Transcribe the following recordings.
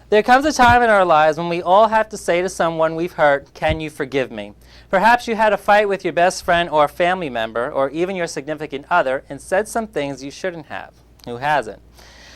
There comes a time in our lives when we all have to say to someone we've hurt, "Can you forgive me?" Perhaps you had a fight with your best friend or a family member or even your significant other and said some things you shouldn't have. Who hasn't?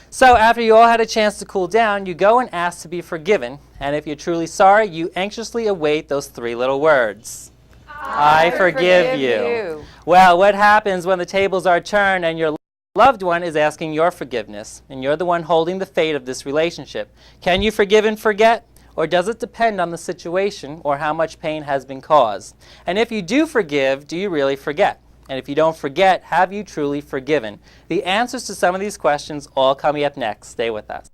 So after you all had a chance to cool down, you go and ask to be forgiven, and if you're truly sorry, you anxiously await those three little words. I forgive you. Well, what happens when the tables are turned and your loved one is asking your forgiveness, and you're the one holding the fate of this relationship? Can you forgive and forget? Or does it depend on the situation or how much pain has been caused? And if you do forgive, do you really forget? And if you don't forget, have you truly forgiven? The answers to some of these questions all coming up next. Stay with us.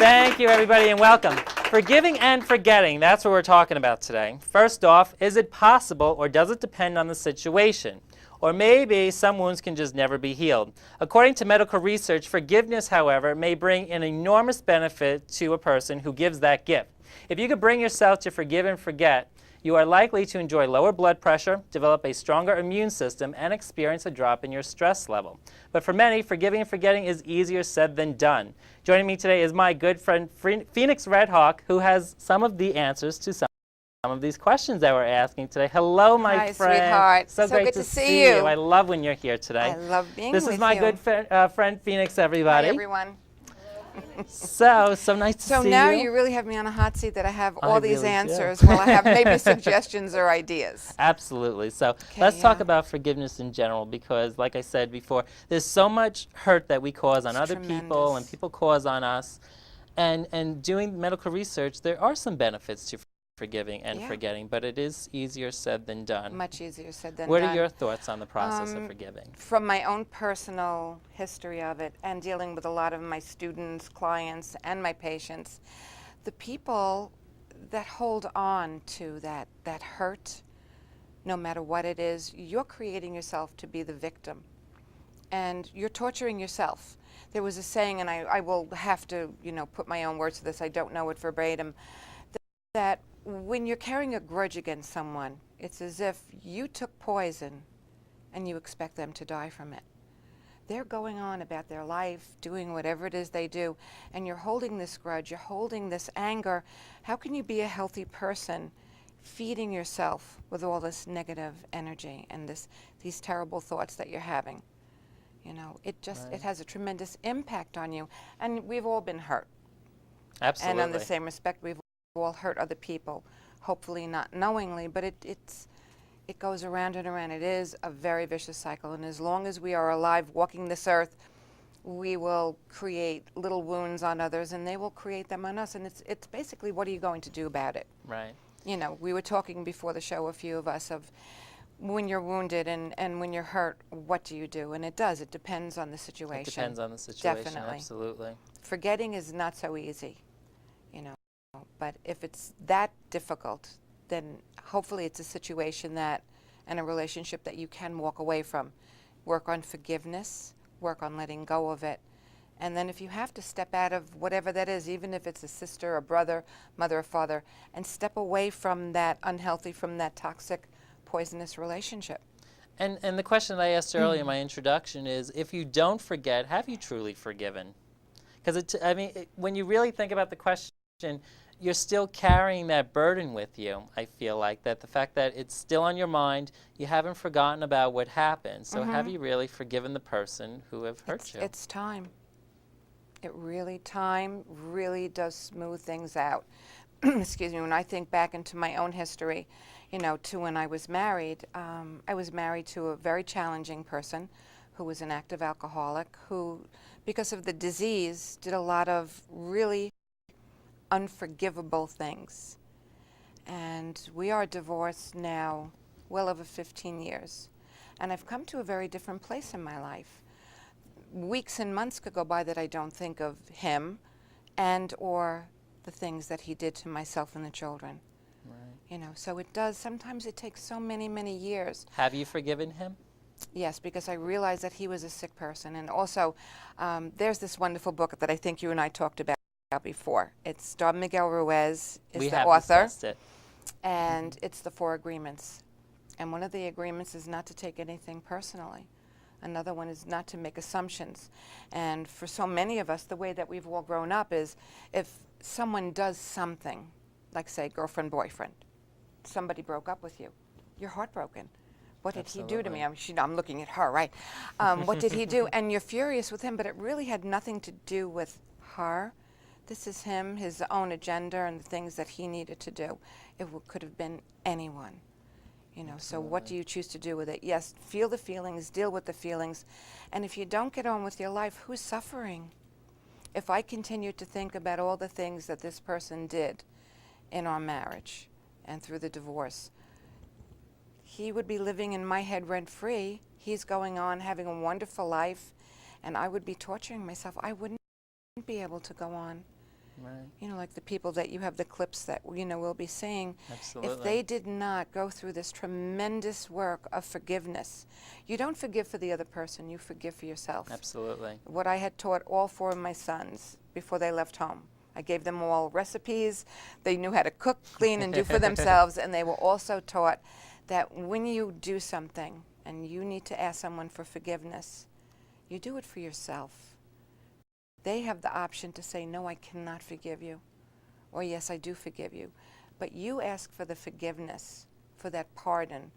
Thank you, everybody, and welcome. Forgiving and forgetting, that's what we're talking about today. First off, is it possible or does it depend on the situation? Or maybe some wounds can just never be healed. According to medical research, forgiveness, however, may bring an enormous benefit to a person who gives that gift. If you could bring yourself to forgive and forget, you are likely to enjoy lower blood pressure, develop a stronger immune system, and experience a drop in your stress level. But for many, forgiving and forgetting is easier said than done. Joining me today is my good friend Phoenix Redhawk, who has some of the answers to some of these questions that we're asking today. Hello, my Hi, friend. sweetheart. So great good to see you. I love when you're here today. I love being with you. This is my good friend Phoenix, everybody. Hi, everyone. So nice to see you. So now you really have me on a hot seat that I have all these really answers. do. Well, I have maybe suggestions or ideas. Absolutely. So let's talk about forgiveness in general, because like I said before, there's so much hurt that we cause on other people and people cause on us. And doing medical research, there are some benefits to forgiving and forgetting, but it is easier said than done. Much easier said than done. What are your thoughts on the process of forgiving? From my own personal history of it and dealing with a lot of my students, clients, and my patients, the people that hold on to that hurt, no matter what it is, you're creating yourself to be the victim. And you're torturing yourself. There was a saying, and I will have to, put my own words to this, I don't know it verbatim, that when you're carrying a grudge against someone, it's as if you took poison and you expect them to die from it. They're going on about their life, doing whatever it is they do, and you're holding this grudge, you're holding this anger. How can you be a healthy person feeding yourself with all this negative energy and these terrible thoughts that you're having? It has a tremendous impact on you. And we've all been hurt. Absolutely. And in the same respect, we've all hurt other people, hopefully not knowingly, but it goes around and around. It is a very vicious cycle, and as long as we are alive walking this earth, we will create little wounds on others, and they will create them on us, and it's basically, what are you going to do about it? Right. We were talking before the show, a few of us, of when you're wounded and when you're hurt, what do you do? And it depends on the situation. It depends on the situation, definitely. Absolutely. Forgetting is not so easy, but if it's that difficult, then hopefully it's a situation and a relationship that you can walk away from. Work on forgiveness, work on letting go of it, and then if you have to step out of whatever that is, even if it's a sister, a brother, mother or father, and step away from that unhealthy, from that toxic, poisonous relationship. And the question that I asked earlier in my introduction is, if you don't forget, have you truly forgiven? Because when you really think about the question, you're still carrying that burden with you, I feel like, that the fact that it's still on your mind, you haven't forgotten about what happened. So have you really forgiven the person who have hurt you? It's time. Time really does smooth things out. Excuse me, when I think back into my own history, to when I was married to a very challenging person who was an active alcoholic, who, because of the disease, did a lot of really unforgivable things. And we are divorced now well over 15 years. And I've come to a very different place in my life. weeks and months could go by that I don't think of him and or the things that he did to myself and the children. Right. So it does, sometimes it takes so many, many years. Have you forgiven him? Yes, because I realized that he was a sick person. And also, there's this wonderful book that I think you and I talked about before. It's Don Miguel Ruiz is We the have author, discussed it. and it's the 4 agreements. And one of the agreements is not to take anything personally. Another one is not to make assumptions. And for so many of us, the way that we've all grown up is if someone does something, like say girlfriend, boyfriend, somebody broke up with you, you're heartbroken. What did he do to me? I'm looking at her, right? What did he do? And you're furious with him, but it really had nothing to do with her. This is him, his own agenda, and the things that he needed to do. It could have been anyone. So what do you choose to do with it? Yes, feel the feelings, deal with the feelings. And if you don't get on with your life, who's suffering? If I continue to think about all the things that this person did in our marriage and through the divorce, he would be living in my head rent-free. He's going on, having a wonderful life, and I would be torturing myself. I wouldn't be able to go on. Right. Like the people that you have the clips that, we'll be seeing. Absolutely. If they did not go through this tremendous work of forgiveness, you don't forgive for the other person, you forgive for yourself. Absolutely. What I had taught all 4 of my sons before they left home. I gave them all recipes. They knew how to cook, clean, and do for themselves, and they were also taught that when you do something and you need to ask someone for forgiveness, you do it for yourself. They have the option to say, no, I cannot forgive you, or yes, I do forgive you. But you ask for the forgiveness, for that pardon,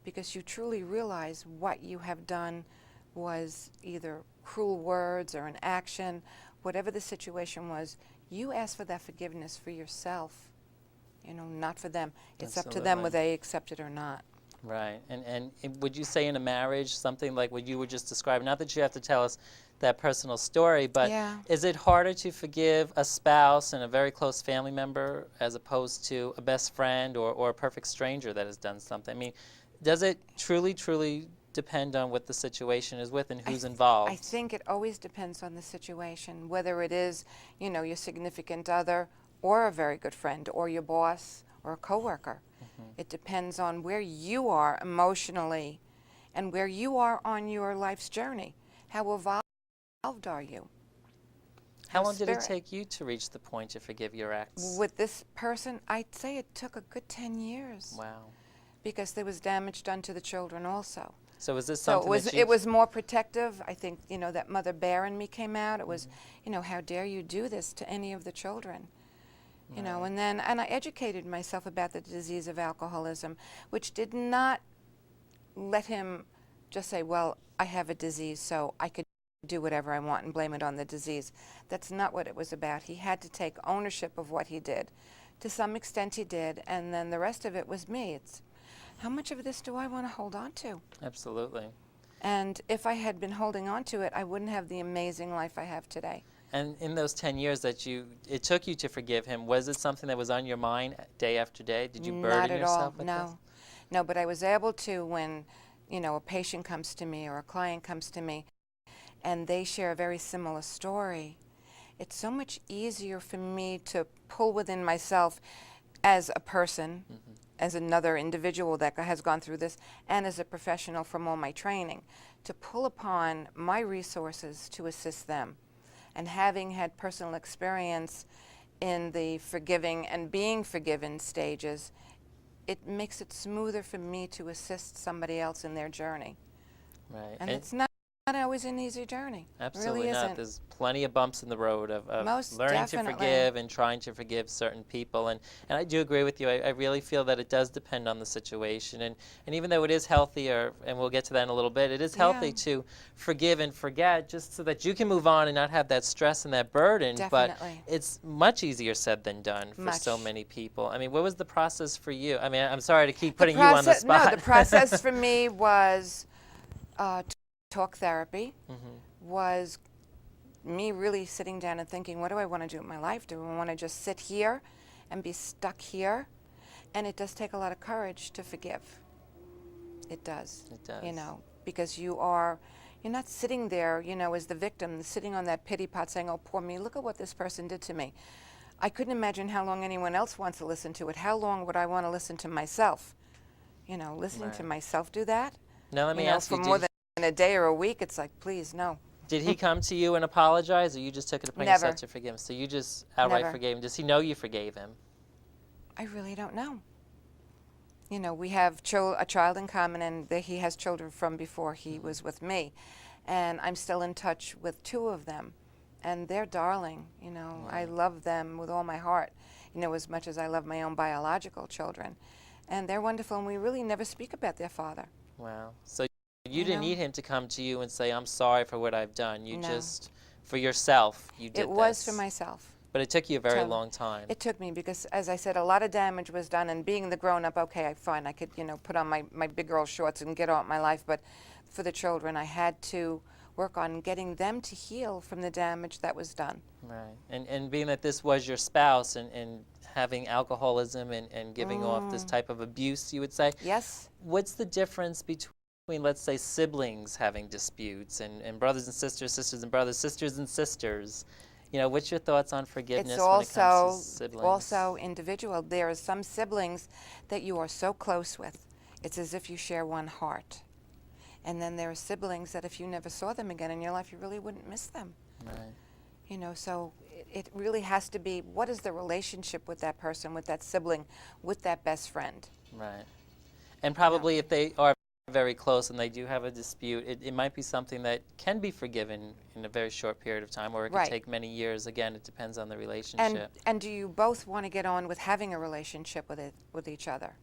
because you truly realize what you have done was either cruel words or an action, whatever the situation was. You ask for that forgiveness for yourself, not for them. It's up to them whether they accept it or not. Right. And would you say in a marriage, something like what you were just describing, not that you have to tell us that personal story, but is it harder to forgive a spouse and a very close family member as opposed to a best friend or a perfect stranger that has done something? I mean, does it truly, truly depend on what the situation is with and who's involved? I think it always depends on the situation, whether it is, your significant other or a very good friend or your boss or a coworker. It depends on where you are emotionally and where you are on your life's journey. How evolved are you? How long did it take you to reach the point to forgive your ex? With this person, I'd say it took a good 10 years. Wow. Because there was damage done to the children also. So was this something it was more protective. I think, that mother bear in me came out. It was, how dare you do this to any of the children? And I educated myself about the disease of alcoholism, which did not let him just say, well, I have a disease, so I could do whatever I want and blame it on the disease. That's not what it was about. He had to take ownership of what he did. To some extent he did, and then the rest of it was me. It's how much of this do I want to hold on to? Absolutely. And if I had been holding on to it, I wouldn't have the amazing life I have today. And in those 10 years that it took you to forgive him, was it something that was on your mind day after day? Did you burden yourself with this? No, but I was able to when, a patient comes to me or a client comes to me and they share a very similar story. It's so much easier for me to pull within myself as a person, as another individual that has gone through this, and as a professional from all my training, to pull upon my resources to assist them. And having had personal experience in the forgiving and being forgiven stages, it makes it smoother for me to assist somebody else in their journey. Right. And it's not always an easy journey. Absolutely really not. Isn't. There's plenty of bumps in the road of learning to forgive and trying to forgive certain people. And I do agree with you. I really feel that it does depend on the situation. And even though it is healthier, and we'll get to that in a little bit, it is healthy to forgive and forget just so that you can move on and not have that stress and that burden. Definitely. But it's much easier said than done for so many people. I mean, what was the process for you? I mean, I'm sorry to keep putting you on the spot. No, the process for me was talk therapy, was me really sitting down and thinking, what do I want to do with my life? Do I want to just sit here and be stuck here? And it does take a lot of courage to forgive. It does. It does. You know, because you're not sitting there, you know, as the victim, sitting on that pity pot saying, oh, poor me, look at what this person did to me. I couldn't imagine how long anyone else wants to listen to it. How long would I want to listen to myself? You know, listening to myself do that? Now let me ask you, for more than a day or a week, it's like, please, no. did he come to you and apologize, or you just took it upon Never. yourself to forgive him? So you just outright Never. forgave him. Does he know you forgave him? I really don't know. You know, we have a child in common, and he has children from before he was with me. And I'm still in touch with 2 of them. And they're darling, you know. I love them with all my heart, you know, as much as I love my own biological children. And they're wonderful, and we really never speak about their father. Wow. So you didn't need him to come to you and say, I'm sorry for what I've done. You just, for yourself, you did It was this. for myself. But it took you a very long time. It took me because, as I said, a lot of damage was done, and being the grown-up, okay, fine, I could, you know, put on my big girl shorts and get on with my life, but for the children, I had to work on getting them to heal from the damage that was done. Right. And being that this was your spouse and having alcoholism and giving off this type of abuse, you would say? Yes. What's the difference between, let's say, siblings having disputes and brothers and sisters, sisters and brothers, sisters and sisters? You know, what's your thoughts on forgiveness when it comes to siblings? It's also individual. There are some siblings that you are so close with, it's as if you share one heart. And then there are siblings that if you never saw them again in your life, you really wouldn't miss them. Right. You know, so it really has to be, what is the relationship with that person, with that sibling, with that best friend? Right. And probably if they are very close and they do have a dispute, it might be something that can be forgiven in a very short period of time, or it could take many years. Again, it depends on the relationship. And do you both want to get on with having a relationship with each other?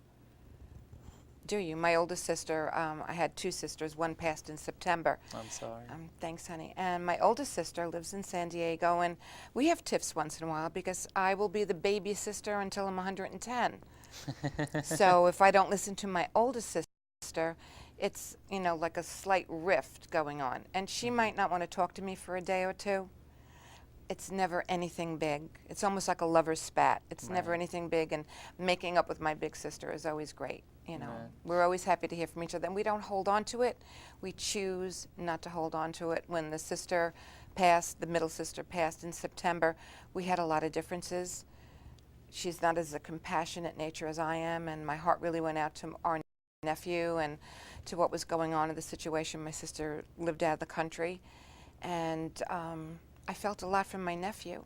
Do you? My oldest sister, I had 2 sisters, one passed in September. I'm sorry. Thanks, honey. And my oldest sister lives in San Diego, and we have tiffs once in a while because I will be the baby sister until I'm 110. So if I don't listen to my oldest sister, it's, you know, like a slight rift going on. And she might not want to talk to me for a day or 2. It's never anything big. It's almost like a lover's spat. It's never anything big, and making up with my big sister is always great. You know, we're always happy to hear from each other, and we don't hold on to it. We choose not to hold on to it. When the sister passed, the middle sister passed in September, we had a lot of differences. She's not as a compassionate nature as I am, and my heart really went out to our nephew and to what was going on in the situation. My sister lived out of the country, and I felt a lot from my nephew,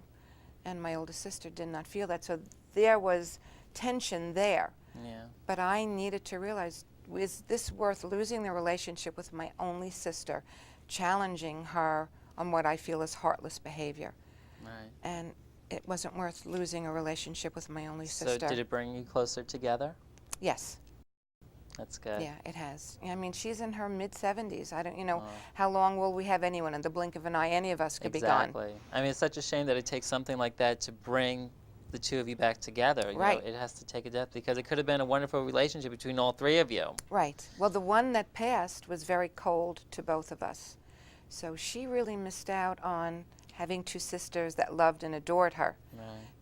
and my oldest sister did not feel that. So there was tension there. Yeah. But I needed to realize, is this worth losing the relationship with my only sister, challenging her on what I feel is heartless behavior? Right. And it wasn't worth losing a relationship with my only sister. So did it bring you closer together? Yes. That's good. Yeah, it has. I mean, she's in her mid-70s. I don't, you know, how long will we have anyone? In the blink of an eye, any of us could be gone. Exactly. I mean, it's such a shame that it takes something like that to bring the 2 of you back together. You Right. know, it has to take a death, because it could have been a wonderful relationship between all 3 of you. Right. Well, the one that passed was very cold to both of us. So she really missed out on having 2 sisters that loved and adored her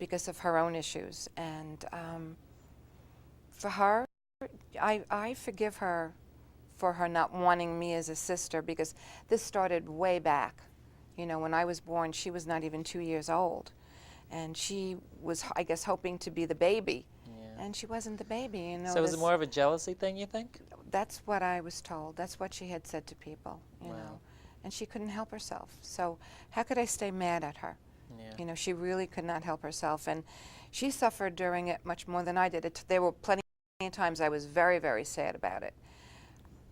because of her own issues. And for her, I forgive her for her not wanting me as a sister, because this started way back. You know, when I was born, she was not even 2 years old. And she was, I guess, hoping to be the baby. Yeah. And she wasn't the baby, you know. So was it more of a jealousy thing, you think? That's what I was told. That's what she had said to people, you know. And she couldn't help herself. So how could I stay mad at her? Yeah. You know, she really could not help herself. And she suffered during it much more than I did. There were plenty of times I was very, very sad about it.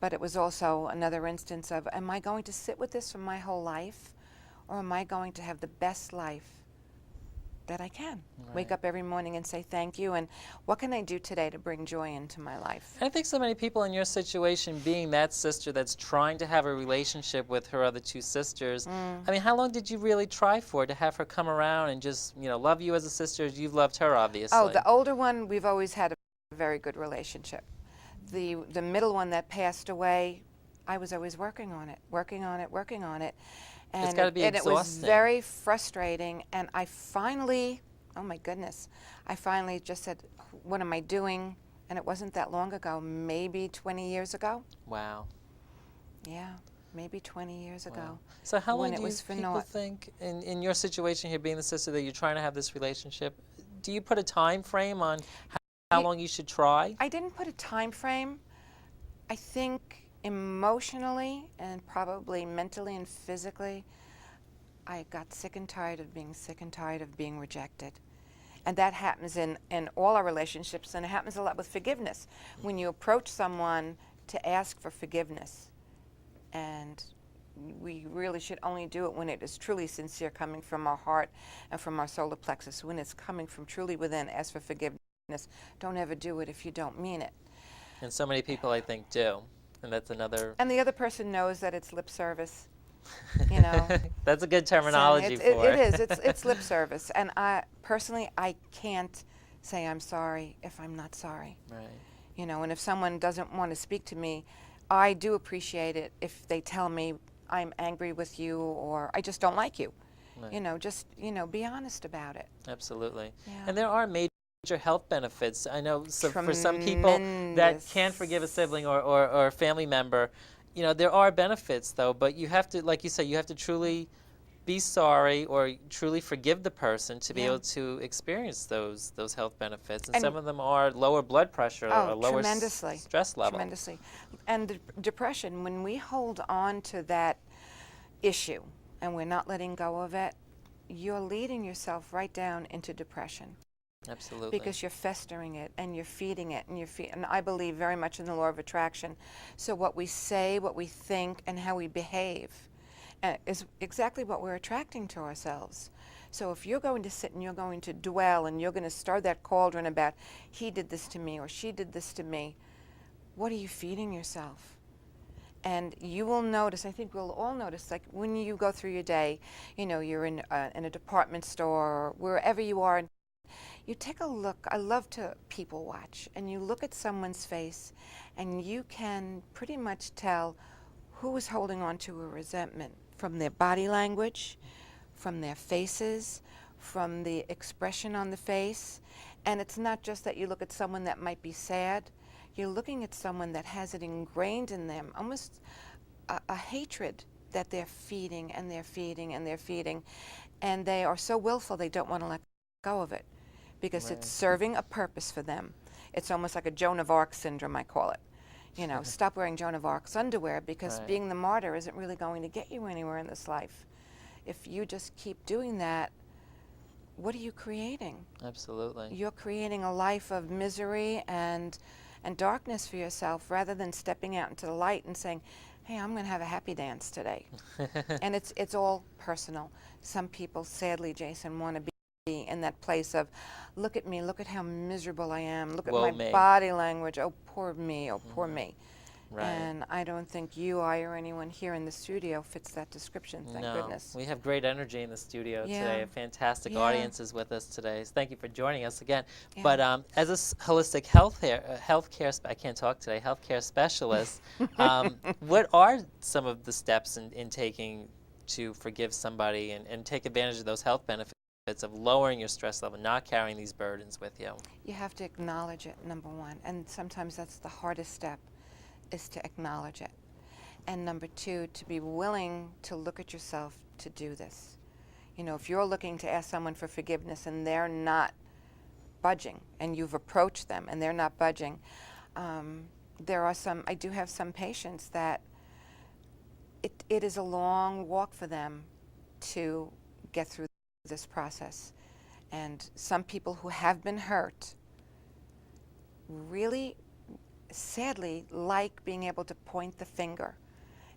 But it was also another instance of, am I going to sit with this for my whole life? Or am I going to have the best life that I can? Wake up every morning and say thank you, and what can I do today to bring joy into my life? I think so many people in your situation, being that sister that's trying to have a relationship with her other 2 sisters, I mean, how long did you really try for to have her come around and just, you know, love you as a sister as you've loved her, obviously? Oh, the older one, we've always had a very good relationship. The middle one that passed away, I was always working on it. And it's got to be exhausting. And it was very frustrating, and I finally, oh my goodness, I finally just said, what am I doing? And it wasn't that long ago, maybe 20 years ago. Wow. Yeah, maybe 20 years ago. Wow. So how when long it do you was for people naught. think, in your situation here, being the sister that you're trying to have this relationship, do you put a time frame on how You- long you should try? I didn't put a time frame. I think emotionally and probably mentally and physically, I got sick and tired of being sick and tired of being rejected. And that happens in all our relationships, and it happens a lot with forgiveness. When you approach someone to ask for forgiveness, and we really should only do it when it is truly sincere, coming from our heart and from our solar plexus. When it's coming from truly within, ask for forgiveness. Don't ever do it if you don't mean it. And so many people, I think, do. And that's another... And the other person knows that it's lip service. You know, That's a good terminology for it is. It's lip service. And I personally, I can't say I'm sorry if I'm not sorry. Right. You know, and if someone doesn't want to speak to me, I do appreciate it if they tell me I'm angry with you or I just don't like you. Right. You know, just, be honest about it. Absolutely. Yeah. And there are major health benefits. I know for some people that can't forgive a sibling or a family member, there are benefits though, but you have to, like you say, you have to truly be sorry or truly forgive the person to be Yeah. able to experience those health benefits. And And- some of them are lower blood pressure or Oh, lower tremendously. stress level. Tremendously. And depression, when we hold on to that issue and we're not letting go of it, you're leading yourself right down into depression. Absolutely. Because you're festering it and you're feeding it and I believe very much in the law of attraction. So what we say, what we think, and how we behave is exactly what we're attracting to ourselves. So if you're going to sit and you're going to dwell and you're going to stir that cauldron about he did this to me or she did this to me, what are you feeding yourself? And you will notice, I think we'll all notice, like when you go through your day, you're in a department store or wherever you are, and you take a look. I love to people watch, and you look at someone's face and you can pretty much tell who is holding on to a resentment from their body language, from their faces, from the expression on the face. And it's not just that you look at someone that might be sad, you're looking at someone that has it ingrained in them, almost a hatred that they're feeding and they're feeding and they're feeding, and they are so willful they don't want to let go of it. Because Right. it's serving a purpose for them. It's almost like a Joan of Arc syndrome, I call it. Stop wearing Joan of Arc's underwear because Right. being the martyr isn't really going to get you anywhere in this life. If you just keep doing that, what are you creating? Absolutely. You're creating a life of misery and darkness for yourself rather than stepping out into the light and saying, hey, I'm going to have a happy dance today. And it's all personal. Some people, sadly, Jason, want to be in that place of, look at me, look at how miserable I am, look at Woe my me. body language, oh poor me, oh poor me. Right. And I don't think you, I, or anyone here in the studio fits that description, thank No, goodness. we have great energy in the studio Yeah. today. A fantastic Yeah. audience is with us today. So thank you for joining us again. Yeah. But as a holistic healthcare, I can't talk today, healthcare specialist, what are some of the steps in taking to forgive somebody and take advantage of those health benefits of lowering your stress level, not carrying these burdens with you? You have to acknowledge it, number one, and sometimes that's the hardest step, is to acknowledge it. And number two, to be willing to look at yourself to do this. If you're looking to ask someone for forgiveness and they're not budging, and you've approached them and they're not budging, I do have some patients that it is a long walk for them to get through this process. And some people who have been hurt really, sadly, like being able to point the finger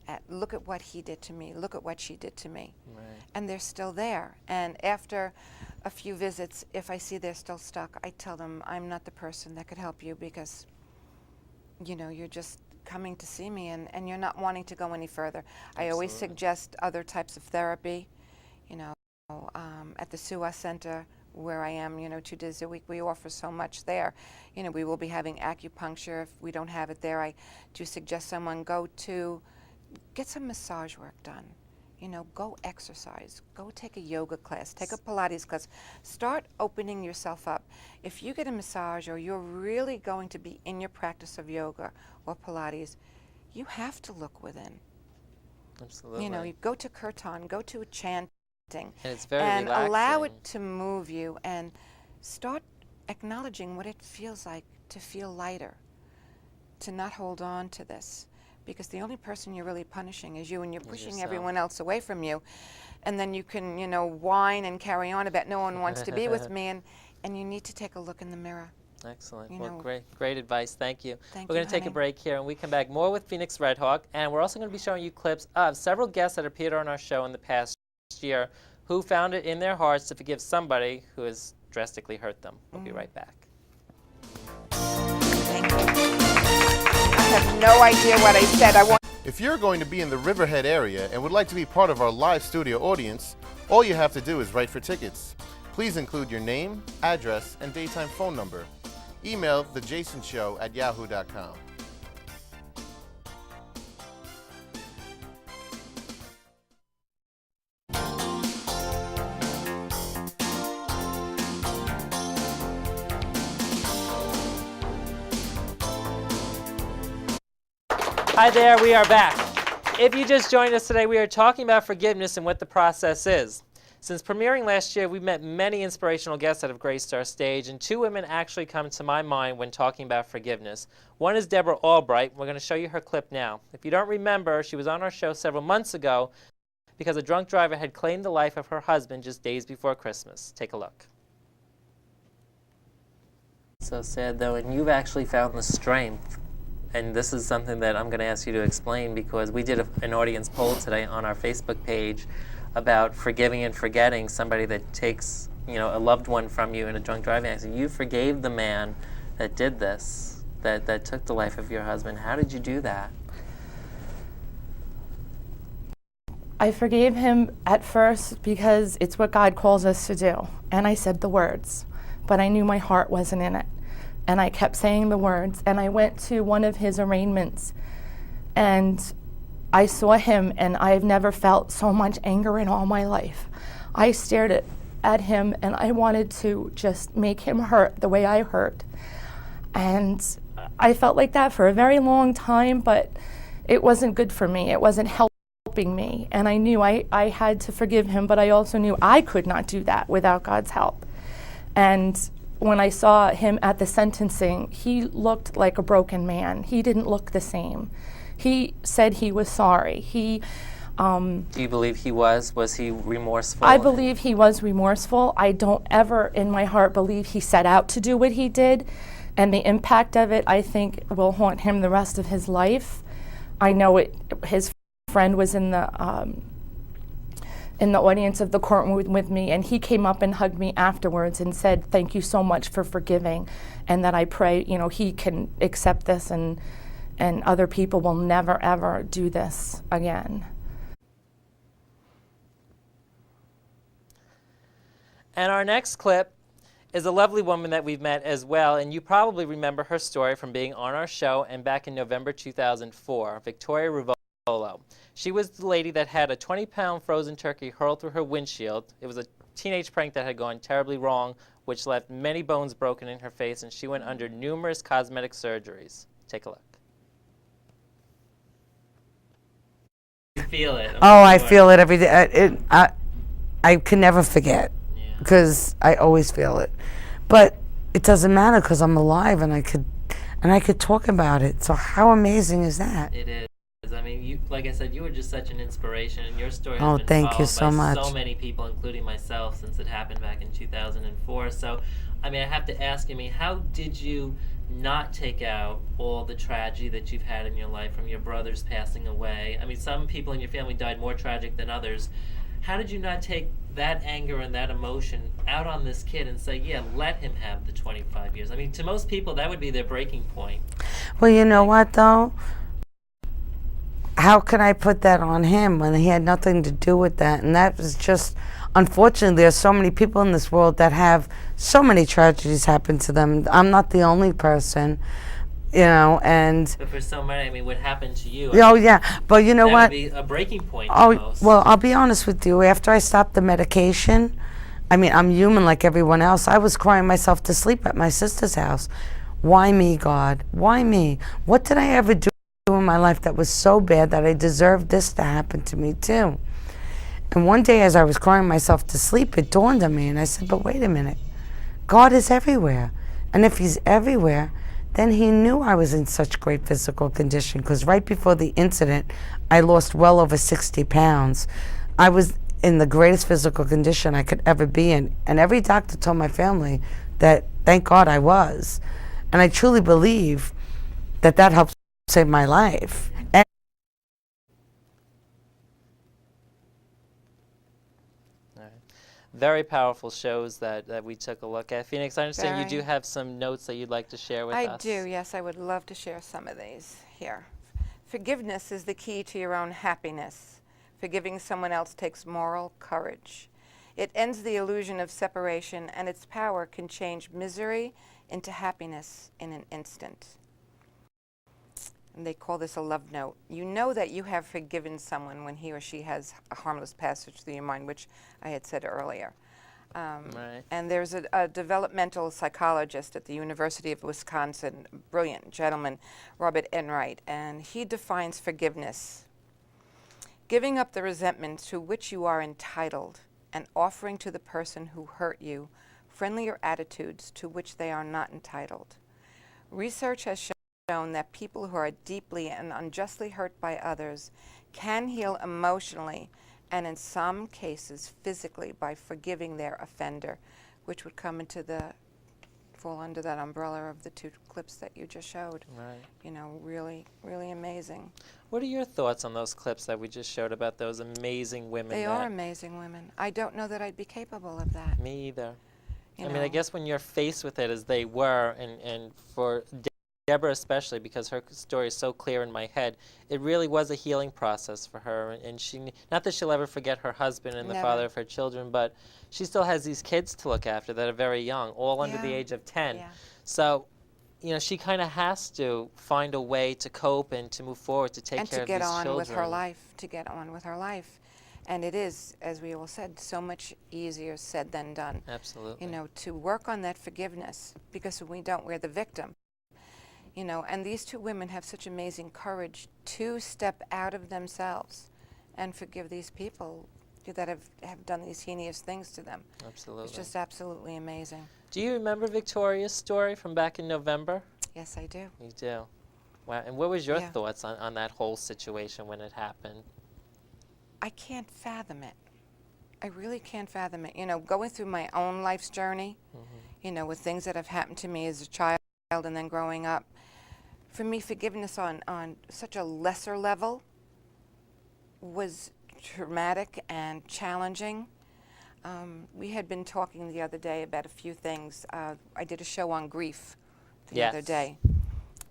at, look at what he did to me, look at what she did to me. Right. And they're still there. And after a few visits, if I see they're still stuck, I tell them I'm not the person that could help you because, you're just coming to see me and you're not wanting to go any further. I always Absolutely. suggest other types of therapy. At the SUA Center where I am, 2 days a week, we offer so much there. We will be having acupuncture. If we don't have it there, I do suggest someone go to get some massage work done. you know, go exercise, go take a yoga class, take a Pilates class, start opening yourself up. If you get a massage or you're really going to be in your practice of yoga or Pilates, you have to look within. Absolutely. You know, you go to kirtan, go to chanting, and it's very and relaxing. allow it to move you and start acknowledging what it feels like to feel lighter, to not hold on to this. Because the only person you're really punishing is you, and you're pushing yourself. everyone else away from you. And then you can, you know, whine and carry on about no one wants to be with me, and you need to take a look in the mirror. Excellent. You Well, know. great advice. Thank you. Thank We're you, going to take a honey. break here, and we come back more with Phoenix Redhawk, and we're also going to be showing you clips of several guests that appeared on our show in the past year who found it in their hearts to forgive somebody who has drastically hurt them. We'll be right back. Thank you. I have no idea what I said. If you're going to be in the Riverhead area and would like to be part of our live studio audience, all you have to do is write for tickets. Please include your name, address, and daytime phone number. Email thejasonshow@yahoo.com. Hi there, we are back. If you just joined us today, we are talking about forgiveness and what the process is. Since premiering last year, we've met many inspirational guests that have graced our stage, and two women actually come to my mind when talking about forgiveness. One is Deborah Albright. We're going to show you her clip now. If you don't remember, she was on our show several months ago because a drunk driver had claimed the life of her husband just days before Christmas. Take a look. So sad, though, and you've actually found the strength. And this is something that I'm going to ask you to explain, because we did an audience poll today on our Facebook page about forgiving and forgetting somebody that takes, you know, a loved one from you in a drunk driving accident. You forgave the man that did this, that took the life of your husband. How did you do that? I forgave him at first because it's what God calls us to do. And I said the words, but I knew my heart wasn't in it. And I kept saying the words, and I went to one of his arraignments, and I saw him, and I've never felt so much anger in all my life. I stared at him, and I wanted to just make him hurt the way I hurt. And I felt like that for a very long time, but it wasn't good for me. It wasn't helping me. And I knew I had to forgive him, but I also knew I could not do that without God's help. And when I saw him at the sentencing, he looked like a broken man. He didn't look the same. He said he was sorry. Do you believe he was? Was he remorseful? I believe he was remorseful. I don't ever in my heart believe he set out to do what he did. And the impact of it, I think, will haunt him the rest of his life. I know his friend was in the audience of the courtroom with me, and he came up and hugged me afterwards and said, "Thank you so much for forgiving," and that I pray, you know, he can accept this and other people will never ever do this again. And our next clip is a lovely woman that we've met as well, and you probably remember her story from being on our show and back in November 2004, Victoria Rivolo. She was the lady that had a 20-pound frozen turkey hurled through her windshield. It was a teenage prank that had gone terribly wrong, which left many bones broken in her face, and she went under numerous cosmetic surgeries. Take a look. You feel it. I feel it every day. I can never forget, because I always feel it. But it doesn't matter because I'm alive and I could talk about it. So how amazing is that? It is. I mean, you, like I said, you were just such an inspiration, and your story has Oh, been thank you followed so by much. so many people, including myself, since it happened back in 2004. So, I mean, I have to ask you, I mean, how did you not take out all the tragedy that you've had in your life from your brothers passing away? I mean, some people in your family died more tragic than others. How did you not take that anger and that emotion out on this kid and say, yeah, let him have the 25 years? I mean, to most people, that would be their breaking point. Well, you know what, though? How can I put that on him when he had nothing to do with that? And that was just, unfortunately, there's so many people in this world that have so many tragedies happen to them. I'm not the only person. you know, and But for so many, I mean, what happened to you? oh yeah, but you know that what? would be a breaking point Oh, almost. well, I'll be honest with you. After I stopped the medication, I mean, I'm human like everyone else. I was crying myself to sleep at my sister's house. Why me, God? Why me? What did I ever do in my life that was so bad that I deserved this to happen to me too? And one day as I was crying myself to sleep, it dawned on me and I said, but wait a minute. God is everywhere. And if he's everywhere, then he knew I was in such great physical condition, because right before the incident, I lost well over 60 pounds. I was in the greatest physical condition I could ever be in. And every doctor told my family that, thank God I was. And I truly believe that that helped save my life. And Very powerful shows that we took a look at. Phoenix, I understand you Very. do have some notes that you'd like to share with us. I do, yes. I would love to share some of these here. Forgiveness is the key to your own happiness. Forgiving someone else takes moral courage. It ends the illusion of separation, and its power can change misery into happiness in an instant. And they call this a love note. You know that you have forgiven someone when he or she has a harmless passage through your mind, which I had said earlier. Right. And there's a developmental psychologist at the University of Wisconsin, brilliant gentleman, Robert Enright, and he defines forgiveness: giving up the resentment to which you are entitled and offering to the person who hurt you friendlier attitudes to which they are not entitled. Research has shown that people who are deeply and unjustly hurt by others can heal emotionally and in some cases physically by forgiving their offender, which would fall under that umbrella of the two clips that you just showed. Right. You know, really, really amazing. What are your thoughts on those clips that we just showed about those amazing women? They are amazing women. I don't know that I'd be capable of that. Me either. You I know. mean, I guess when you're faced with it as they were, and for Deborah especially, because her story is so clear in my head, it really was a healing process for her. And she, not that she'll ever forget her husband and the Never. father of her children, but she still has these kids to look after that are very young, all under the Yeah. age of 10. Yeah. So, you know, she kind of has to find a way to cope and to move forward, to take And care to of get these on children. with her life, to get on with her life. And it is, as we all said, so much easier said than done. Absolutely. You know, to work on that forgiveness, because when we don't, we're the victim. You know, and these two women have such amazing courage to step out of themselves and forgive these people that have done these heinous things to them. Absolutely. It's just absolutely amazing. Do you remember Victoria's story from back in November? Yes, I do. You do. Wow. And what was your Yeah. thoughts on that whole situation when it happened? I can't fathom it. I really can't fathom it. You know, going through my own life's journey, you know, with things that have happened to me as a child and then growing up, for me, forgiveness on such a lesser level was traumatic and challenging. We had been talking the other day about a few things. I did a show on grief the other Yes. day.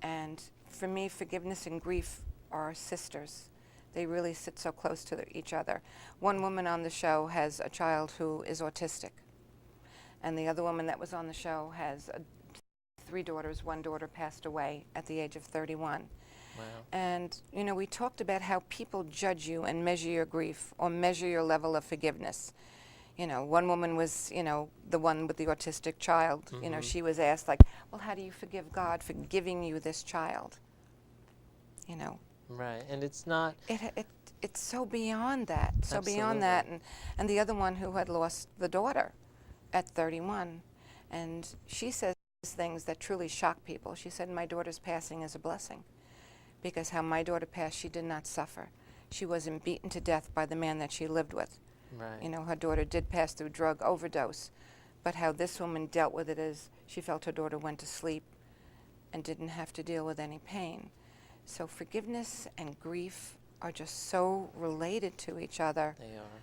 And for me, forgiveness and grief are sisters. They really sit so close to each other. One woman on the show has a child who is autistic. And the other woman that was on the show has 3 daughters. One daughter passed away at the age of 31. Wow. And, you know, we talked about how people judge you and measure your grief or measure your level of forgiveness. You know, one woman was, you know, the one with the autistic child. You know, she was asked, like, well, how do you forgive God for giving you this child? You know. Right. And it's not... It's so beyond that. So beyond Absolutely. that. And the other one who had lost the daughter at 31. And she says things that truly shock people. She said, my daughter's passing is a blessing. Because how my daughter passed, she did not suffer. She wasn't beaten to death by the man that she lived with. Right. You know, her daughter did pass through drug overdose. But how this woman dealt with it is she felt her daughter went to sleep and didn't have to deal with any pain. So forgiveness and grief are just so related to each other They are.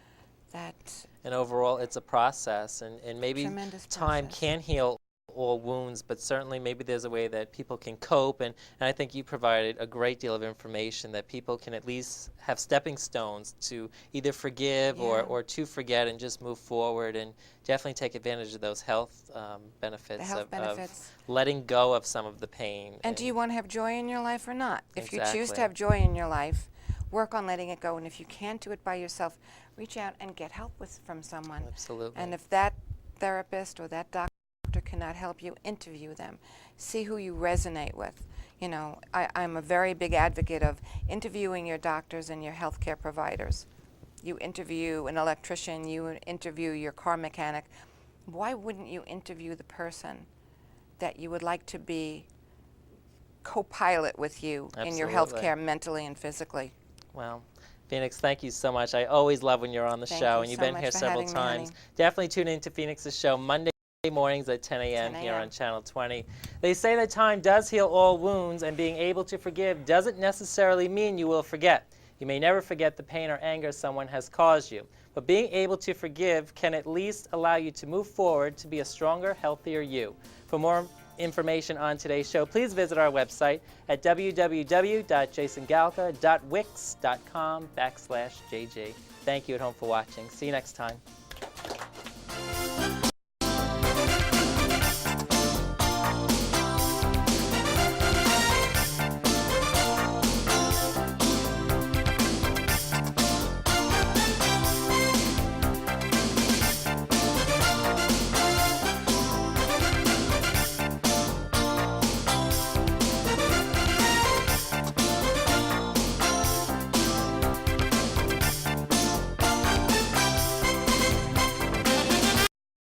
that And overall, it's a process. And maybe Tremendous time process. can heal all wounds, but certainly maybe there's a way that people can cope, and I think you provided a great deal of information that people can at least have stepping stones to either forgive or to forget and just move forward, and definitely take advantage of those health benefits, benefits. of letting go of some of the pain. And do you want to have joy in your life or not? If you choose Exactly. to have joy in your life, work on letting it go, and if you can't do it by yourself, reach out and get help from someone. Absolutely. And if that therapist or that doctor cannot help you, interview them. See who you resonate with. You know, I'm a very big advocate of interviewing your doctors and your healthcare providers. You interview an electrician, you interview your car mechanic. Why wouldn't you interview the person that you would like to be co-pilot with you in your Absolutely. healthcare mentally and physically? Well, Phoenix, thank you so much. I always love when you're on the Thank show, you and you've so been much here for several having me, honey. times. Definitely tune into Phoenix's show Monday mornings at 10 a.m. 10 here a.m. on Channel 20. They say that time does heal all wounds, and being able to forgive doesn't necessarily mean you will forget. You may never forget the pain or anger someone has caused you, but being able to forgive can at least allow you to move forward to be a stronger, healthier you. For more information on today's show, please visit our website at www.jasongalka.wix.com/JG. Thank you at home for watching. See you next time.